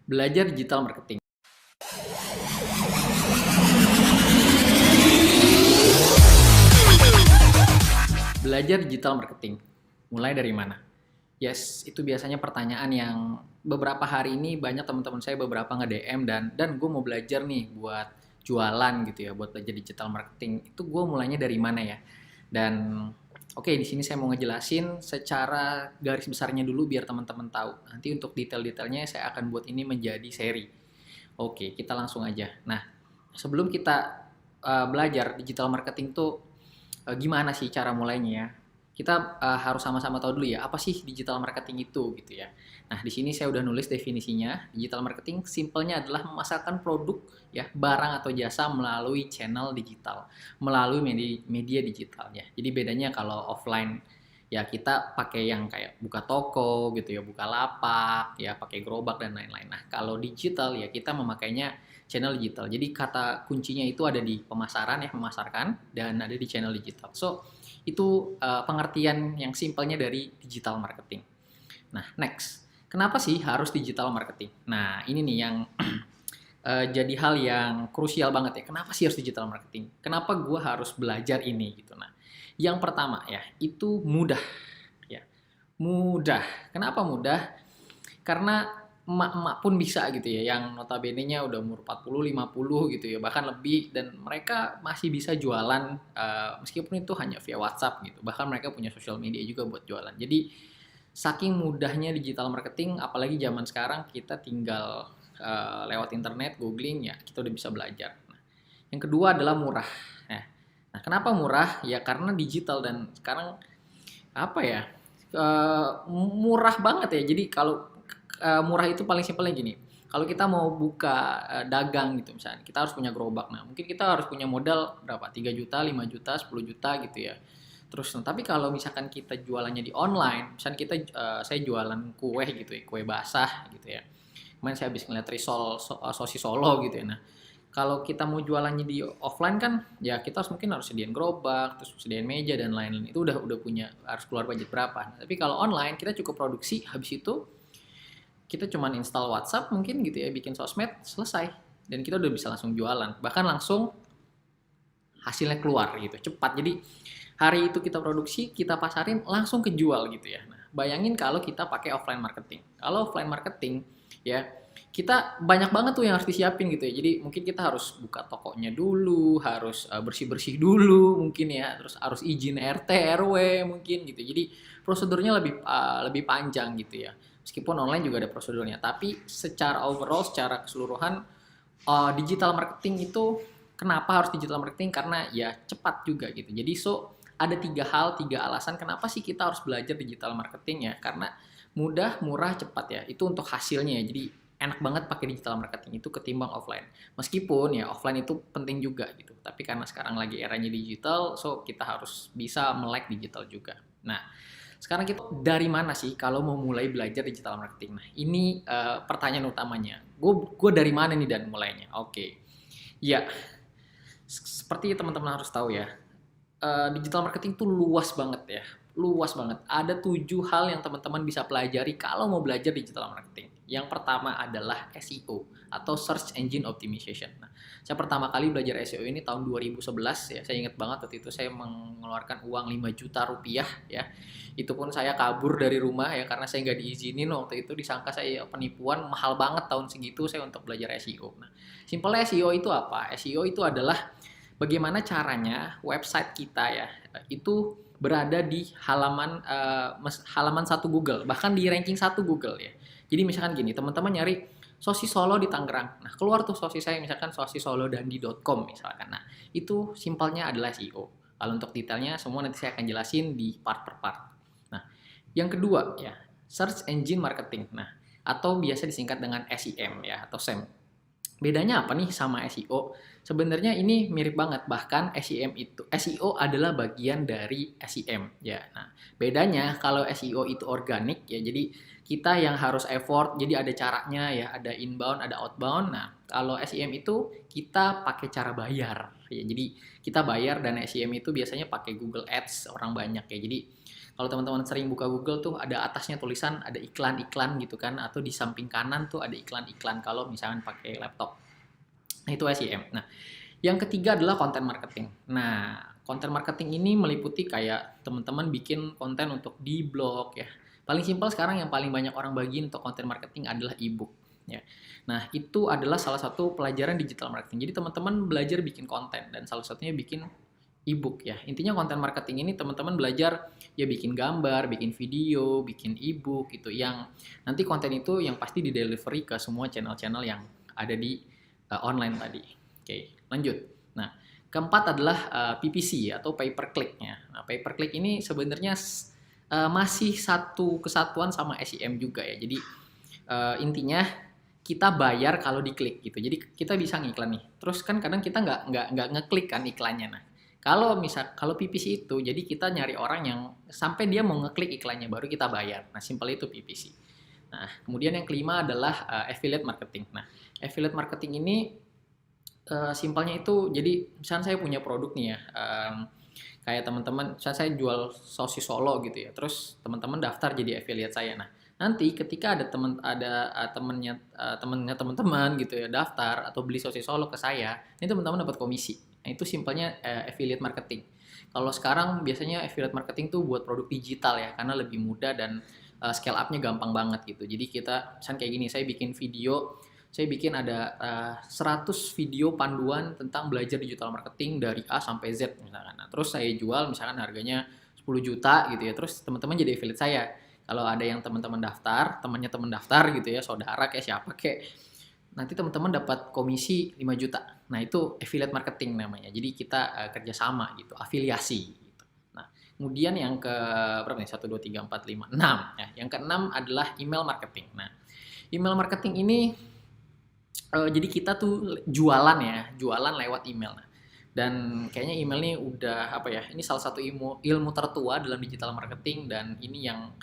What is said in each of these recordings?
Belajar digital marketing. Belajar digital marketing. Mulai dari mana? Yes, itu biasanya pertanyaan yang beberapa hari ini banyak teman-teman saya beberapa nge-DM dan gue mau belajar nih buat jualan gitu ya, buat belajar digital marketing. Itu gue mulainya dari mana ya? Dan oke, di sini saya mau ngejelasin secara garis besarnya dulu biar teman-teman tahu. Nanti untuk detail-detailnya saya akan buat ini menjadi seri. Oke, kita langsung aja. Nah, sebelum kita belajar digital marketing tuh gimana sih cara mulainya ya? Kita harus sama-sama tahu dulu ya, apa sih digital marketing itu gitu ya. Nah, di sini saya udah nulis definisinya. Digital marketing simpelnya adalah memasarkan produk ya, barang atau jasa melalui channel digital, melalui media digital ya. Jadi bedanya kalau offline ya kita pakai yang kayak buka toko gitu ya, buka lapak ya, pakai gerobak dan lain-lain. Nah, kalau digital ya kita memakainya channel digital. Jadi kata kuncinya itu ada di pemasaran ya, memasarkan, dan ada di channel digital. So, itu pengertian yang simpelnya dari digital marketing. Nah, next. Kenapa sih harus digital marketing? Nah, ini nih yang jadi hal yang krusial banget ya. Kenapa sih harus digital marketing? Kenapa gue harus belajar ini gitu? Nah, yang pertama ya, itu mudah. Ya, mudah. Kenapa mudah? Karena emak-emak pun bisa gitu ya, yang notabene-nya udah umur 40, 50 gitu ya, bahkan lebih, dan mereka masih bisa jualan meskipun itu hanya via WhatsApp gitu. Bahkan mereka punya sosial media juga buat jualan. Jadi saking mudahnya digital marketing, apalagi zaman sekarang kita tinggal lewat internet, googling ya, kita udah bisa belajar. Nah, yang kedua adalah murah. Nah, kenapa murah? Ya karena digital dan sekarang apa ya? Murah banget ya. Jadi kalau murah itu paling simpelnya gini. Kalau kita mau buka dagang gitu misalnya, kita harus punya gerobak. Nah, mungkin kita harus punya modal berapa? 3 juta, 5 juta, 10 juta gitu ya. Terus, nah, tapi kalau misalkan kita jualannya di online, misalnya kita saya jualan kue gitu ya, kue basah gitu ya. Kemarin saya habis ngeliat risol sosis Solo gitu ya. Nah, kalau kita mau jualannya di offline kan ya kita mungkin harus sediain gerobak, terus sediain meja dan lain-lain. Itu udah punya, harus keluar budget berapa. Nah, tapi kalau online kita cukup produksi, habis itu kita cuma install WhatsApp mungkin gitu ya, bikin sosmed, selesai. Dan kita udah bisa langsung jualan. Bahkan langsung hasilnya keluar gitu, cepat. Jadi hari itu kita produksi, kita pasarin, langsung kejual gitu ya. Nah, bayangin kalau kita pakai offline marketing. Kalau offline marketing ya, kita banyak banget tuh yang harus disiapin gitu ya. Jadi mungkin kita harus buka tokonya dulu, harus bersih-bersih dulu mungkin ya, terus harus izin RT, RW mungkin gitu. Jadi prosedurnya lebih panjang gitu ya. Meskipun online juga ada prosedurnya, tapi secara overall, secara keseluruhan digital marketing itu kenapa harus digital marketing? Karena ya cepat juga gitu. Jadi ada 3 alasan kenapa sih kita harus belajar digital marketing ya. Karena mudah, murah, cepat ya. Itu untuk hasilnya ya. Jadi enak banget pakai digital marketing itu ketimbang offline. Meskipun ya offline itu penting juga gitu. Tapi karena sekarang lagi eranya digital, so kita harus bisa melek digital juga. Nah, sekarang kita dari mana sih kalau mau mulai belajar digital marketing? Nah, ini pertanyaan utamanya. Gue dari mana nih dan mulainya? Oke. Ya, seperti teman-teman harus tahu ya, digital marketing tuh luas banget ya. Luas banget. Ada 7 hal yang teman-teman bisa pelajari kalau mau belajar digital marketing. Yang pertama adalah SEO atau Search Engine Optimization. Nah, saya pertama kali belajar SEO ini tahun 2011 ya. Saya ingat banget waktu itu saya mengeluarkan uang 5 juta rupiah ya. Itu pun saya kabur dari rumah ya karena saya nggak diizinin waktu itu, disangka saya penipuan, mahal banget tahun segitu saya untuk belajar SEO. Nah, simpelnya SEO itu apa? SEO itu adalah bagaimana caranya website kita ya itu berada di halaman 1 Google, bahkan di ranking 1 Google ya. Jadi misalkan gini, teman-teman nyari sosis Solo di Tangerang. Nah, keluar tuh sosis saya misalkan sosissolodandi.com misalkan. Nah, itu simpelnya adalah SEO. Kalau untuk detailnya semua nanti saya akan jelasin di part per part. Nah, yang kedua ya, Search Engine Marketing. Nah, atau biasa disingkat dengan SEM ya atau SEM. Bedanya apa nih sama SEO? Sebenarnya ini mirip banget, bahkan SEO adalah bagian dari SEM ya. Nah, bedanya kalau SEO itu organik ya, jadi kita yang harus effort, jadi ada caranya ya, ada inbound, ada outbound. Nah, kalau SEM itu kita pakai cara bayar ya. Jadi kita bayar, dan SEM itu biasanya pakai Google Ads orang banyak ya. Jadi Kalau teman-teman sering buka Google tuh ada atasnya tulisan ada iklan-iklan gitu kan, atau di samping kanan tuh ada iklan-iklan kalau misalkan pakai laptop. Nah, itu SEM. Nah, yang ketiga adalah konten marketing. Nah, konten marketing ini meliputi kayak teman-teman bikin konten untuk di blog ya. Paling simpel sekarang yang paling banyak orang bagiin untuk konten marketing adalah ebook ya. Nah, itu adalah salah satu pelajaran digital marketing. Jadi teman-teman belajar bikin konten dan salah satunya bikin ebook ya. Intinya konten marketing ini teman-teman belajar ya bikin gambar, bikin video, bikin ebook gitu yang nanti konten itu yang pasti di delivery ke semua channel-channel yang ada di online tadi. Oke, lanjut. Nah, keempat adalah PPC atau pay per click-nya. Nah, pay per click ini sebenarnya masih satu kesatuan sama SEM juga ya. Jadi intinya kita bayar kalau diklik gitu. Jadi kita bisa ngiklan nih. Terus kan kadang kita nggak ngeklik kan iklannya. Nah, kalau PPC itu jadi kita nyari orang yang sampai dia mau ngeklik iklannya baru kita bayar. Nah, simpel itu PPC. Nah, kemudian yang kelima adalah affiliate marketing. Nah, affiliate marketing ini simpelnya itu jadi misalnya saya punya produk nih ya, kayak teman-teman saya jual sosis Solo gitu ya, terus teman-teman daftar jadi affiliate saya. Nah, nanti ketika ada temennya teman-teman gitu ya daftar atau beli sosis Solo ke saya, ini teman-teman dapat komisi. Nah, itu simpelnya affiliate marketing. Kalau sekarang biasanya affiliate marketing tuh buat produk digital ya, karena lebih mudah dan scale up-nya gampang banget gitu. Jadi kita misalnya kayak gini, saya bikin ada 100 video panduan tentang belajar digital marketing dari A sampai Z misalkan. Nah, terus saya jual misalkan harganya 10 juta gitu ya. Terus teman-teman jadi affiliate saya. Kalau ada yang teman-teman daftar, temannya teman daftar gitu ya, saudara kayak siapa kayak, nanti teman-teman dapat komisi 5 juta. Nah, itu affiliate marketing namanya. Jadi kita kerjasama gitu, afiliasi gitu. Nah, kemudian yang ke berapa nih? 1 2 3 4 5 6 ya. Yang keenam adalah email marketing. Nah, email marketing ini jadi kita tuh jualan lewat email. Nah, dan kayaknya email ini udah apa ya? Ini salah satu ilmu tertua dalam digital marketing dan ini yang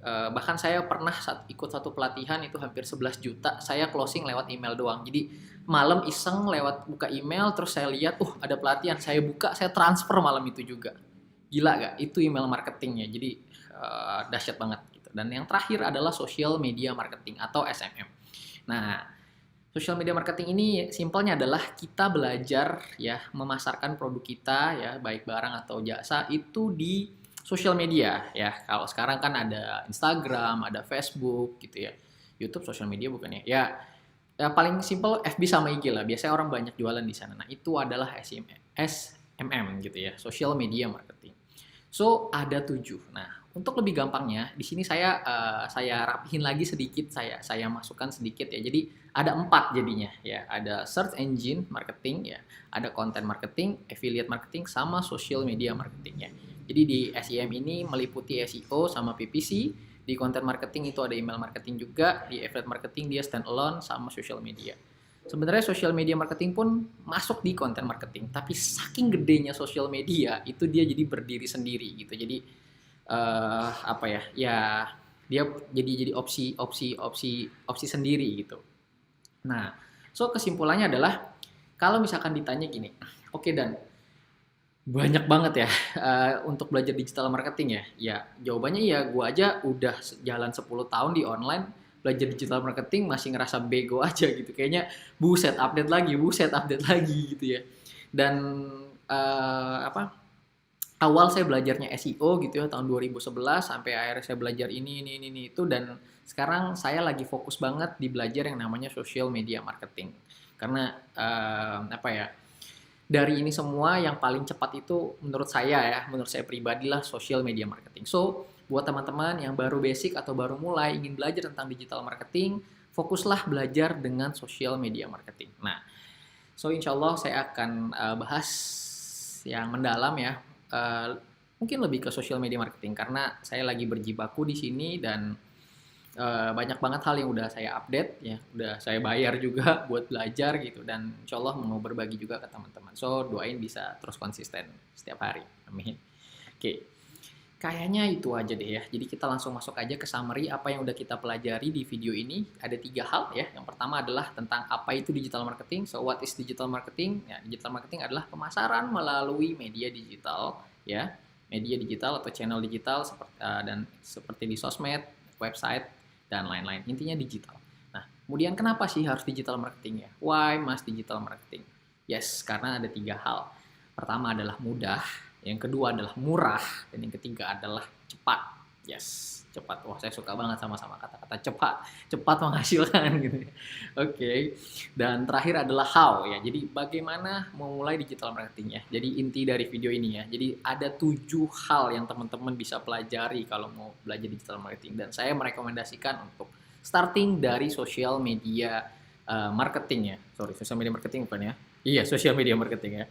bahkan saya pernah ikut satu pelatihan itu hampir 11 juta saya closing lewat email doang. Jadi malam iseng lewat buka email terus saya lihat, ada pelatihan, saya buka, saya transfer malam itu juga. Gila gak? Itu email marketingnya. Jadi dahsyat banget gitu. Dan yang terakhir adalah social media marketing atau SMM. Nah, social media marketing ini simpelnya adalah kita belajar ya memasarkan produk kita ya baik barang atau jasa itu di social media ya. Kalau sekarang kan ada Instagram, ada Facebook gitu ya. YouTube social media bukan ya? Ya paling simpel FB sama IG lah. Biasanya orang banyak jualan di sana. Nah, itu adalah SMM gitu ya, social media marketing. So, ada 7. Nah, untuk lebih gampangnya, di sini saya rapihin lagi sedikit, saya masukkan sedikit ya. Jadi ada 4 jadinya ya. Ada search engine marketing ya, ada content marketing, affiliate marketing, sama social media marketing ya. Jadi di SEM ini meliputi SEO sama PPC, di content marketing itu ada email marketing juga, di affiliate marketing dia stand alone sama social media. Sebenarnya social media marketing pun masuk di content marketing, tapi saking gedenya social media itu dia jadi berdiri sendiri gitu. Jadi apa ya? Ya dia jadi opsi sendiri gitu. Nah, so kesimpulannya adalah kalau misalkan ditanya gini, oke Dan, banyak banget ya untuk belajar digital marketing ya. Ya, jawabannya ya gua aja udah jalan 10 tahun di online, belajar digital marketing masih ngerasa bego aja gitu. Kayaknya buset update lagi gitu ya. Dan apa? Awal saya belajarnya SEO gitu ya tahun 2011 sampai akhirnya saya belajar ini itu dan sekarang saya lagi fokus banget di belajar yang namanya social media marketing. Karena apa ya? Dari ini semua yang paling cepat itu menurut saya pribadi lah social media marketing. So, buat teman-teman yang baru basic atau baru mulai ingin belajar tentang digital marketing, fokuslah belajar dengan social media marketing. Nah, so insya Allah saya akan bahas yang mendalam ya, mungkin lebih ke social media marketing karena saya lagi berjibaku di sini dan banyak banget hal yang udah saya update ya, udah saya bayar juga buat belajar gitu dan insya Allah mau berbagi juga ke teman-teman. So doain bisa terus konsisten setiap hari, amin. Oke, kayaknya itu aja deh ya. Jadi kita langsung masuk aja ke summary apa yang udah kita pelajari di video ini. Ada 3 hal ya. Yang pertama adalah tentang apa itu digital marketing. So what is digital marketing? Ya, digital marketing adalah pemasaran melalui media digital ya. media digital atau channel digital seperti di sosmed, website, dan lain-lain. Intinya digital. Nah, kemudian kenapa sih harus digital marketing ya? Why must digital marketing? Yes, karena ada 3 hal. Pertama adalah mudah, yang kedua adalah murah, dan yang ketiga adalah cepat. Yes, cepat. Wah, saya suka banget sama kata-kata cepat. Cepat menghasilkan gitu ya. Oke. Dan terakhir adalah how ya. Jadi bagaimana memulai digital marketing ya. Jadi inti dari video ini ya. Jadi ada 7 hal yang teman-teman bisa pelajari kalau mau belajar digital marketing. Dan saya merekomendasikan untuk starting dari social media marketing ya. Sorry, social media marketing bukan ya? Iya, social media marketing ya.